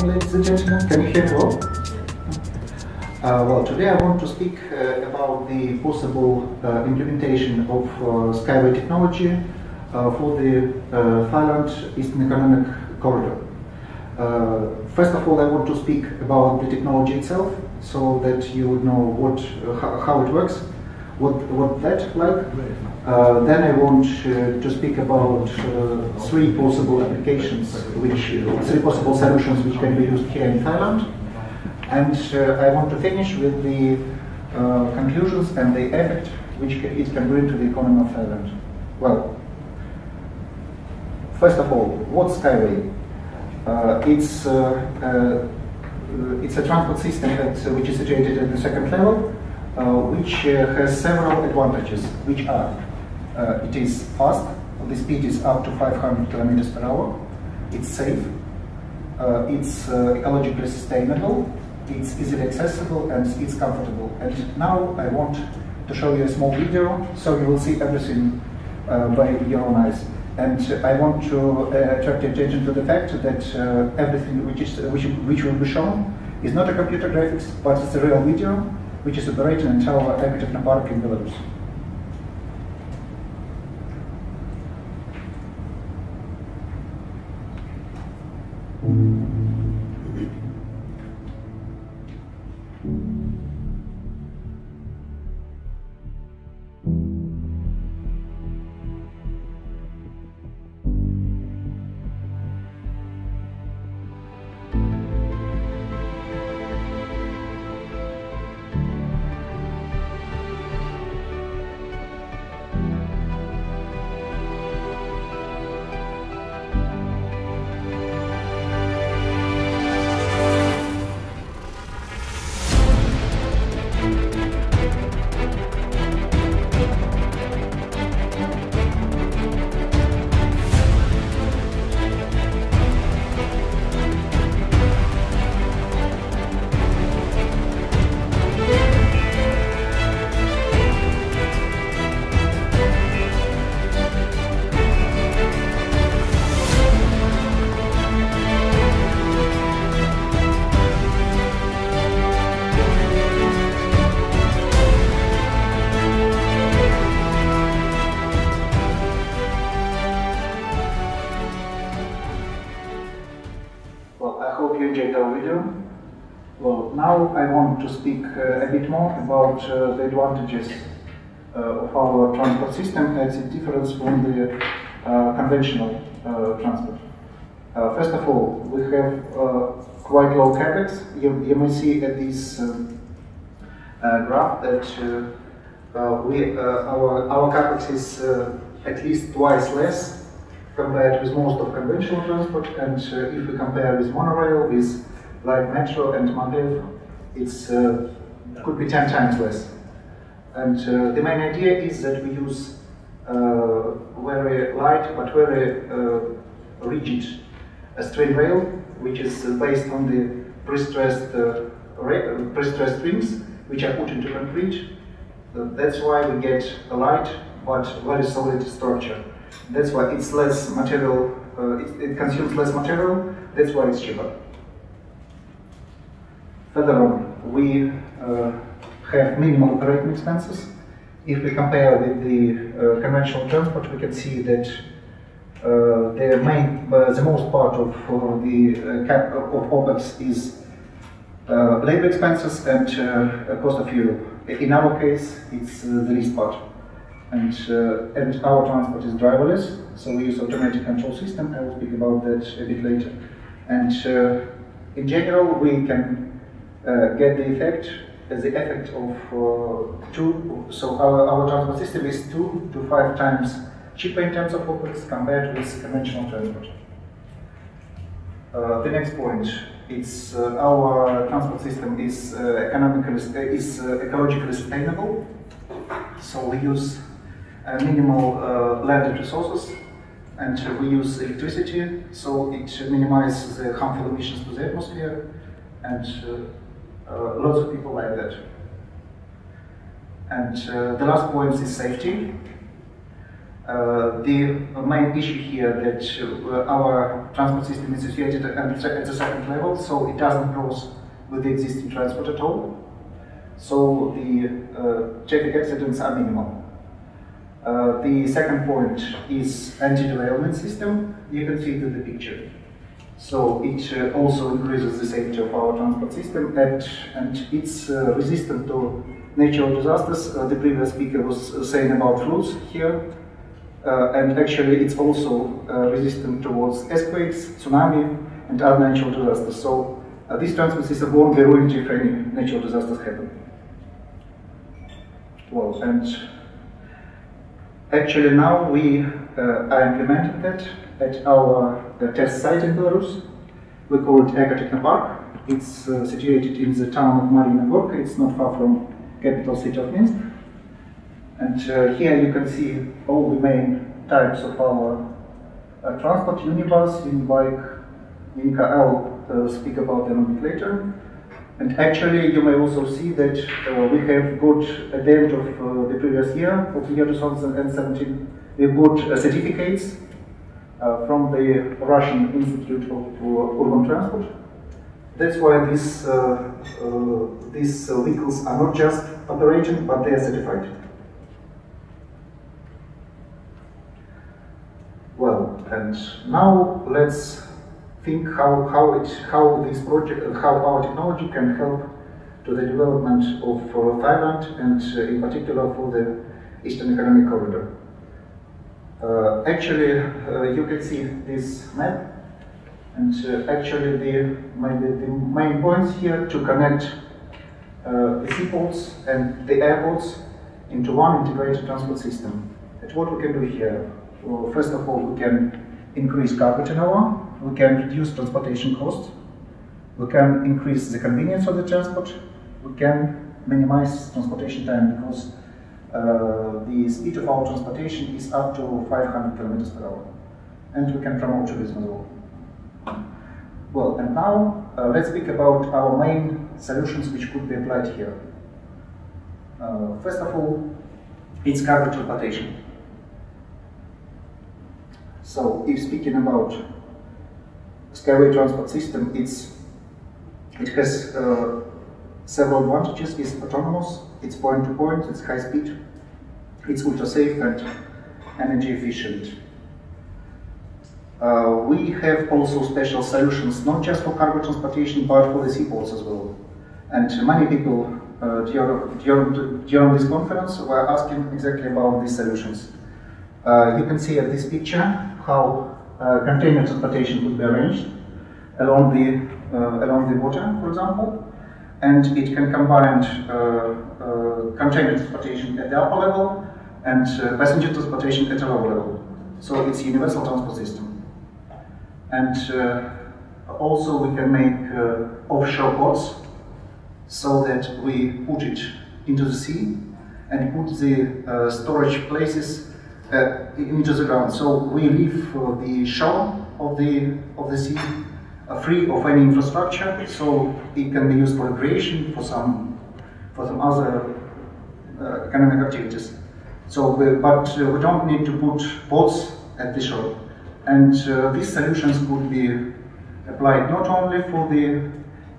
morning, ladies and gentlemen. Can you hear me well? Well, today I want to speak about the possible implementation of SkyWay technology for the Thailand Eastern Economic Corridor. First of all, I want to speak about the technology itself, so that you would know how it works, what that's like. Then I want to speak about three possible applications, three possible solutions which can be used here in Thailand. And I want to finish with the conclusions and the effect which it can bring to the economy of Thailand. Well, first of all, what's SkyWay? It's a transport system which is situated at the second level, which has several advantages, which are it is fast, the speed is up to 500 kilometers per hour, it's safe, it's ecologically sustainable, it's easily accessible, and it's comfortable. And now I want to show you a small video, so you will see everything by your own eyes. And I want to attract your attention to the fact that everything which will be shown is not a computer graphics, but it's a real video which is operating in our Technopark in Belarus. Well, now I want to speak a bit more about the advantages of our transport system as it differs from the conventional transport. First of all, we have quite low capex. You may see at this graph that our capex is at least twice less compared with most of conventional transport, and if we compare with monorail, with light metro and Mandev, it's could be 10 times less. And the main idea is that we use very light but very rigid strain rail, which is based on the pre-stressed strings, which are put into concrete. That's why we get a light but very solid structure. That's why it's less material. It consumes less material. That's why it's cheaper. Further on, we have minimal operating expenses. If we compare with the conventional transport, we can see that the most part of the OPEX is labor expenses and cost of fuel. In our case, it's the least part. And our transport is driverless, so we use automatic control system. I will speak about that a bit later. And in general, we can get the effect of so our transport system is 2 to 5 times cheaper in terms of OPEX compared with conventional transport. The next point, it's our transport system is ecologically sustainable. So we use minimal landed resources, and we use electricity, so it minimizes the harmful emissions to the atmosphere, and lots of people like that. And the last point is safety. The main issue here that our transport system is situated at the second level, so it doesn't cross with the existing transport at all. So the traffic accidents are minimal. The second point is anti-derailment system. You can see it in the picture. So it also increases the safety of our transport system, and it's resistant to natural disasters. The previous speaker was saying about floods here, and actually it's also resistant towards earthquakes, tsunami, and other natural disasters. So this transport system won't be ruined if any natural disasters happen. Well, and actually now we are implementing that at our test site in Belarus. We call it Ecotechnopark. It's situated in the town of Marina Gorka. It's not far from capital city of Minsk. And here you can see all the main types of our transport: unibus, unibike, unicar. I'll speak about them a bit later. And actually, you may also see that we have got, at the end of the previous year, of the year 2017, we've got certificates from the Russian Institute of Urban Transport. That's why these vehicles are not just operating, but they are certified. Well, and now let's think how this project and how our technology can help to the development of Thailand, and in particular for the Eastern Economic Corridor. Actually, you can see this map, and actually the main points here to connect the seaports and the airports into one integrated transport system. And what we can do here? Well, first of all, we can increase cargo turnover, we can reduce transportation costs, we can increase the convenience of the transport, we can minimize transportation time, because the speed of our transportation is up to 500 kilometers per hour, and we can promote tourism as well. Well, and now let's speak about our main solutions which could be applied here. First of all, it's cargo transportation. So, if speaking about SkyWay transport system, it has several advantages. It's autonomous, it's point-to-point, it's high speed, it's ultra-safe and energy efficient. We have also special solutions, not just for cargo transportation, but for the seaports as well. And many people during this conference were asking exactly about these solutions. You can see at this picture how container transportation could be arranged along the water, for example, and it can combine container transportation at the upper level and passenger transportation at a lower level. So it's a universal transport system. And also we can make offshore ports, so that we put it into the sea and put the storage places into the ground. So we leave the shore of the sea free of any infrastructure, so it can be used for recreation, for some other economic activities. So, but we don't need to put boats at the shore, and these solutions could be applied not only for the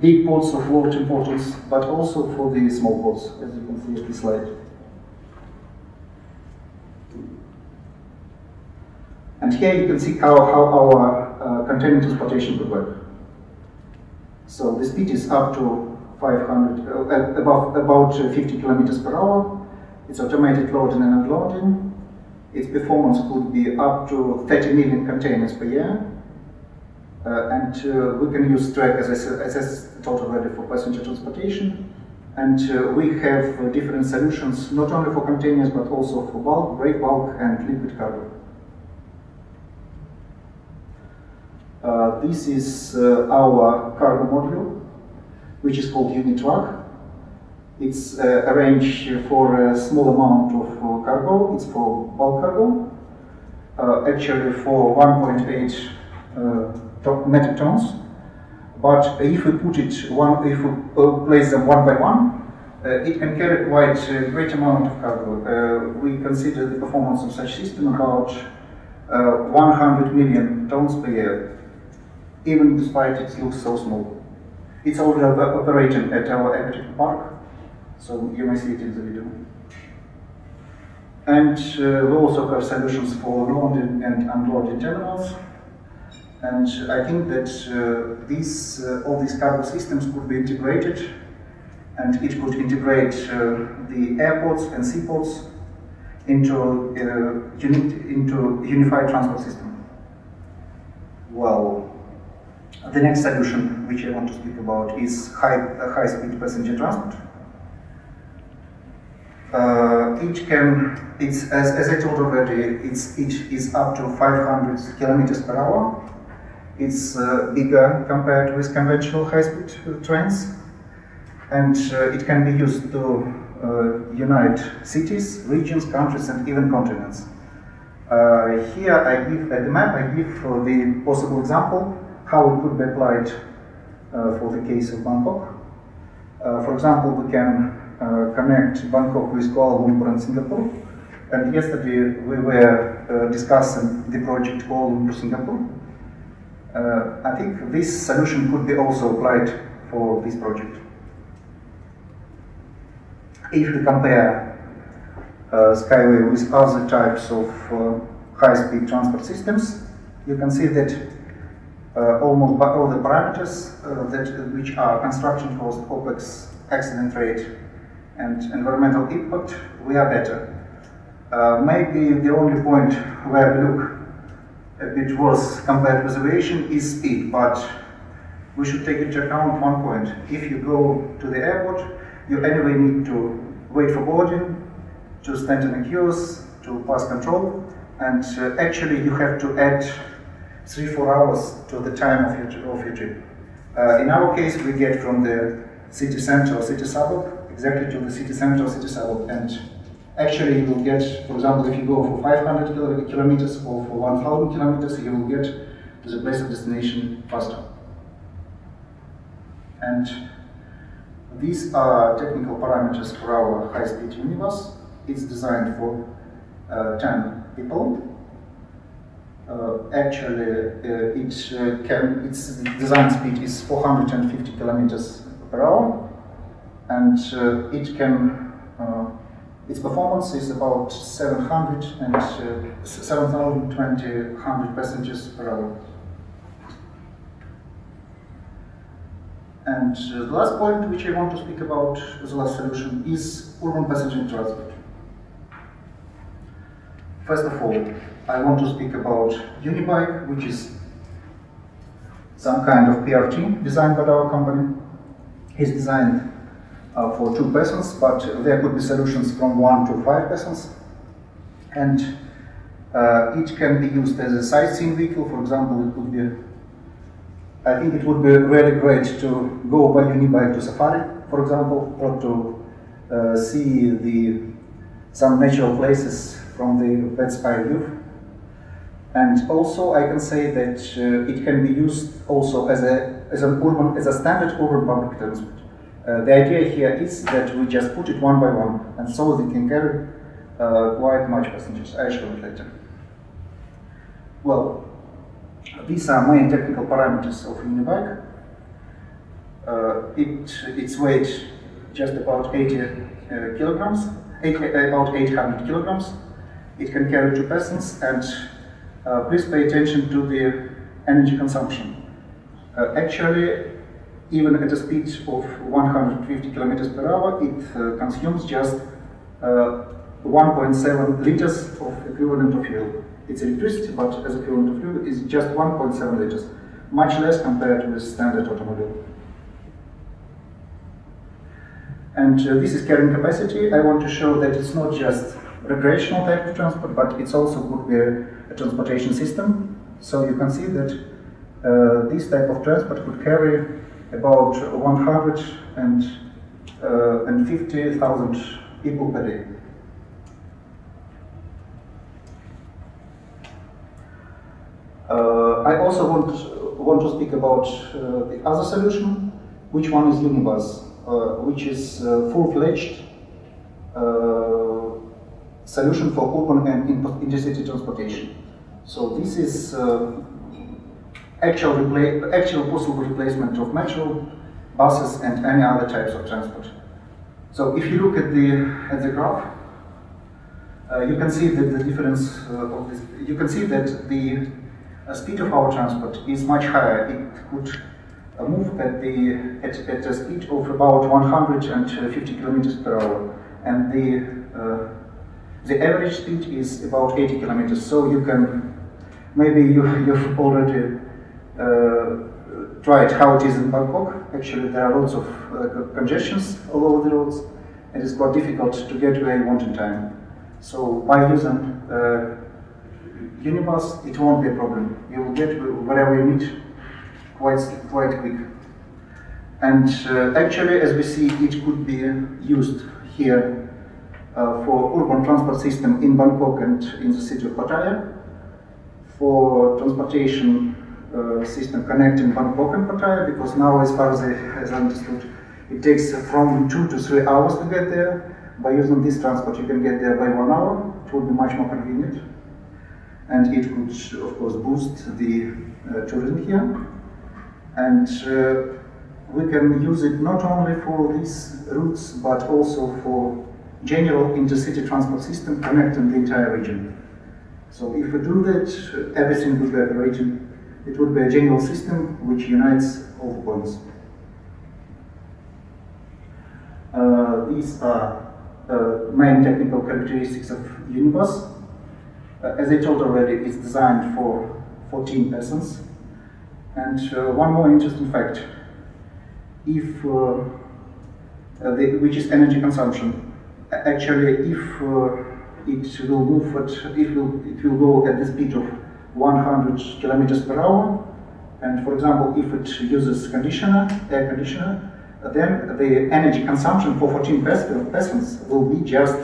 big ports of world importance, but also for the small ports, as you can see at this slide. And here you can see how our container transportation could work. So the speed is up to 500, about 50 kilometers per hour. It's automated loading and unloading. Its performance could be up to 30 million containers per year. And we can use track, as I said, already for passenger transportation. And we have different solutions, not only for containers, but also for bulk, break bulk, and liquid cargo. This is our cargo module, which is called unit truck. It's arranged for a small amount of cargo. It's for bulk cargo, actually for 1.8 metric tons. But if we put it if we place them one by one, it can carry quite a great amount of cargo. We consider the performance of such system about 100 million tons per year, even despite it looks so small. It's already operating at our aquatic park, so you may see it in the video. And we also have solutions for loading and unloading terminals. And I think that all these cargo systems could be integrated, and it could integrate the airports and seaports into unified transport system. Well, the next solution which I want to speak about is high-speed passenger transport. As I told already, it is up to 500 kilometers per hour. It's bigger compared with conventional high-speed trains, and it can be used to unite cities, regions, countries, and even continents. Here I give at the map, I give the possible example how it could be applied for the case of Bangkok. For example, we can connect Bangkok with Kuala Lumpur and Singapore. And yesterday we were discussing the project Kuala Lumpur-Singapore. I think this solution could be also applied for this project. If we compare SkyWay with other types of high-speed transport systems, you can see that almost all the parameters which are construction cost, OPEX, accident rate, and environmental impact, we are better. Maybe the only point where we look a bit worse compared with aviation is speed, but we should take into account one point. If you go to the airport, you anyway need to wait for boarding, to stand in the queues, to pass control, and actually you have to add 3-4 hours to the time of your trip. In our case, we get from the city center or city suburb exactly to the city center or city suburb, and actually you will get, for example, if you go for 500 kilometers or for 1000 kilometers, you will get to the place of destination faster. And these are technical parameters for our high-speed minibus. It's designed for 10 people. Its design speed is 450 kilometers per hour, and its performance is about 720 passengers per hour. And the last point which I want to speak about, the last solution, is urban passenger transport. First of all, I want to speak about Unibike, which is some kind of PRT designed by our company. It's designed for 2 persons, but there could be solutions from 1 to 5 persons. And it can be used as a sightseeing vehicle. For example, it would be, I think it would be really great to go by Unibike to safari, for example, or to see some natural places from the bird's eye view. And also, I can say that it can be used also as a standard urban public transport. The idea here is that we just put it one by one, and so they can carry quite much passengers. I'll show it later. Well, these are main technical parameters of Unibike. Its weight just about 80 kilograms, about 800 kilograms. It can carry 2 persons, and please pay attention to the energy consumption. Actually, even at a speed of 150 kilometers per hour, it consumes just 1.7 liters of equivalent of fuel. It's electricity, but as equivalent of fuel is just 1.7 liters, much less compared with standard automobile. And this is carrying capacity. I want to show that it's not just recreational type of transport, but it's also could be a transportation system. So you can see that this type of transport could carry about 150,000 people per day. I also want to speak about the other solution, which one is Unibus. which is full-fledged solution for urban and intercity transportation. So this is actual possible replacement of metro, buses, and any other types of transport. So if you look at the graph, you can see that the difference of this. You can see that the speed of our transport is much higher. It could move at a speed of about 150 kilometers per hour, and the average speed is about 80 kilometers. So you can, maybe you've already tried how it is in Bangkok. Actually, there are lots of congestions all over the roads, and it's quite difficult to get where you want in time. So by using Unibus, it won't be a problem. You will get wherever you need quite quick. And actually, as we see, it could be used here for urban transport system in Bangkok and in the city of Pattaya, for transportation system connecting Bangkok and Pattaya, because now, as far as I understood, it takes from 2 to 3 hours to get there. By using this transport, you can get there by 1 hour. It would be much more convenient, and it could, of course, boost the tourism here. And we can use it not only for these routes, but also for general intercity transport system connecting the entire region. So if we do that, everything would be operating. It would be a general system which unites all the points. These are main technical characteristics of Unibus. As I told already, it's designed for 14 persons. And one more interesting fact, which is energy consumption. Actually, if it will move it will go at the speed of 100 kilometers per hour, and for example, if it uses air conditioner, then the energy consumption for 14 persons will be just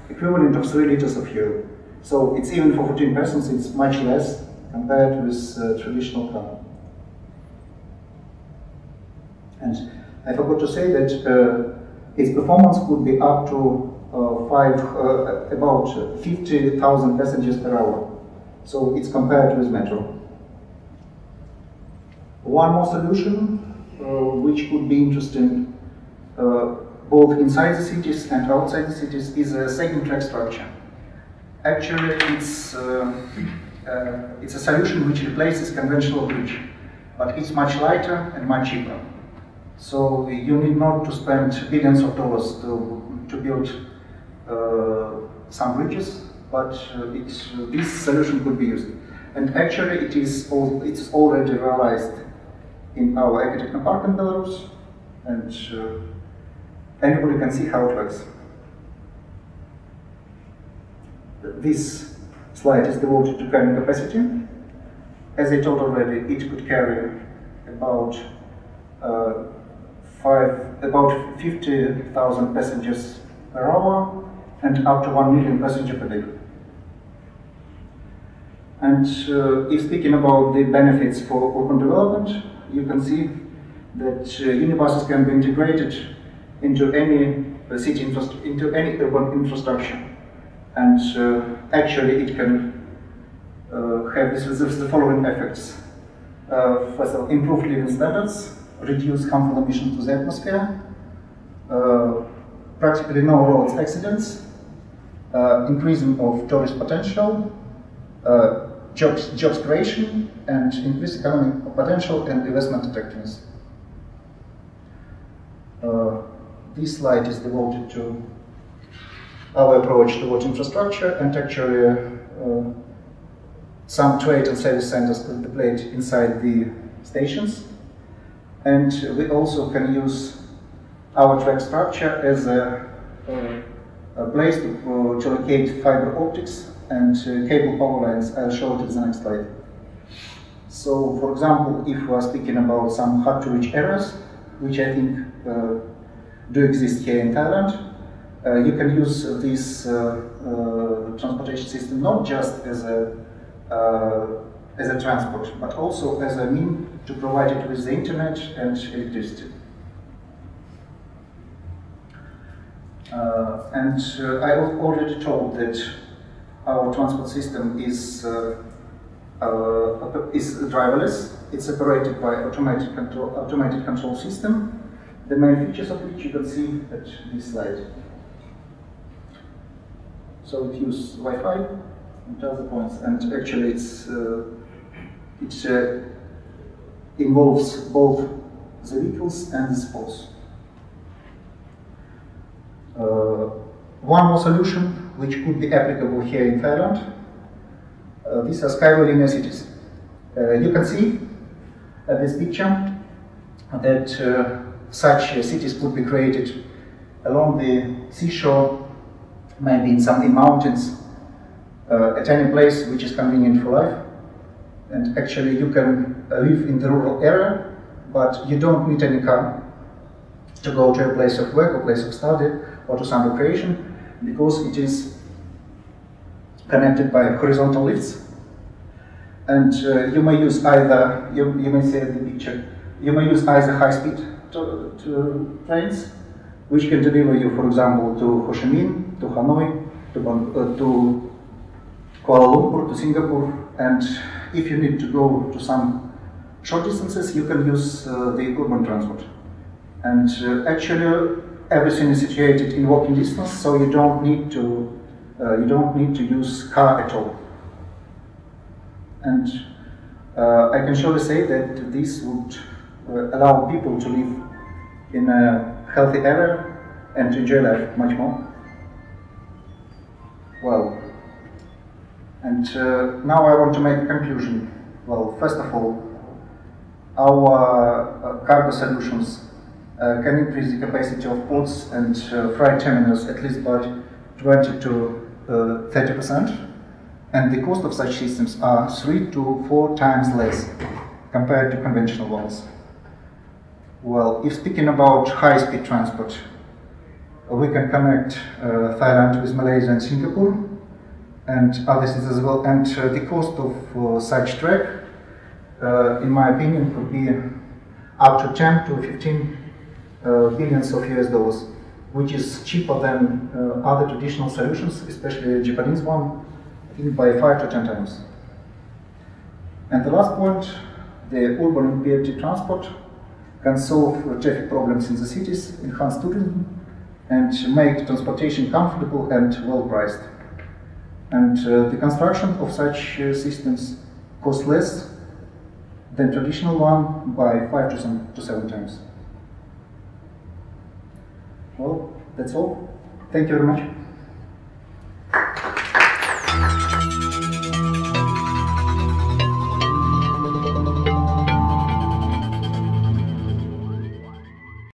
equivalent of 3 liters of fuel. So it's even for 14 persons, it's much less compared with traditional car. And I forgot to say that its performance could be up to about 50,000 passengers per hour. So it's compared with metro. One more solution, which could be interesting both inside the cities and outside the cities, is a second track structure. Actually, it's a solution which replaces conventional bridge, but it's much lighter and much cheaper. So you need not to spend billions of dollars to build some bridges, but this solution could be used. And actually, it's already realized in our Ecotechno Park in Belarus, and anybody can see how it works. This slide is devoted to carrying capacity. As I told already, it could carry about 50,000 passengers per hour and up to 1 million passengers per day. And if speaking about the benefits for urban development, you can see that unibuses can be integrated into any into any urban infrastructure, and actually it can have the following effects. First of all, improved living standards, reduce harmful emissions to the atmosphere, practically no road accidents, increasing of tourist potential, jobs creation, and increased economic potential and investment attractiveness. This slide is devoted to our approach towards infrastructure, and actually some trade and service centers could be placed inside the stations. And we also can use our track structure as a place to locate fiber optics and cable power lines. I'll show it in the next slide. So, for example, if we are speaking about some hard-to-reach areas, which I think do exist here in Thailand, you can use this transportation system not just as a transport, but also as a means to provide it with the internet and electricity. I already told that our transport system is driverless. It's operated by automated control system. The main features of which you can see at this slide. So it uses Wi-Fi and other points, and actually it involves both the vehicles and the sports. One more solution which could be applicable here in Thailand. These are SkyWay linear cities. You can see at this picture that such cities could be created along the seashore, maybe in mountains, at any place which is convenient for life. And actually you can live in the rural area, but you don't need any car to go to a place of work or place of study or to some recreation, because it is connected by horizontal lifts. And you may use either, you may see at the picture, you may use either high-speed trains, which can deliver you, for example, to Ho Chi Minh, to Hanoi, to Kuala Lumpur, to Singapore, and if you need to go to some short distances, you can use the urban transport. And actually, everything is situated in walking distance, so you don't need to use car at all. And I can surely say that this would allow people to live in a healthy area and to enjoy life much more. Well, and now I want to make a conclusion. Well, first of all, our cargo solutions can increase the capacity of ports and freight terminals at least by 20 to 30%, and the cost of such systems are 3 to 4 times less compared to conventional ones. Well, if speaking about high-speed transport, we can connect Thailand with Malaysia and Singapore and other cities as well, and the cost of such track, in my opinion, could be up to 10 to 15 billions of US dollars, which is cheaper than other traditional solutions, especially the Japanese one, I think by 5 to 10 times. And the last point, the urban mobility transport can solve traffic problems in the cities, enhance tourism, and make transportation comfortable and well priced. And the construction of such systems costs less than traditional one by 5 to 7 times. Well, that's all. Thank you very much.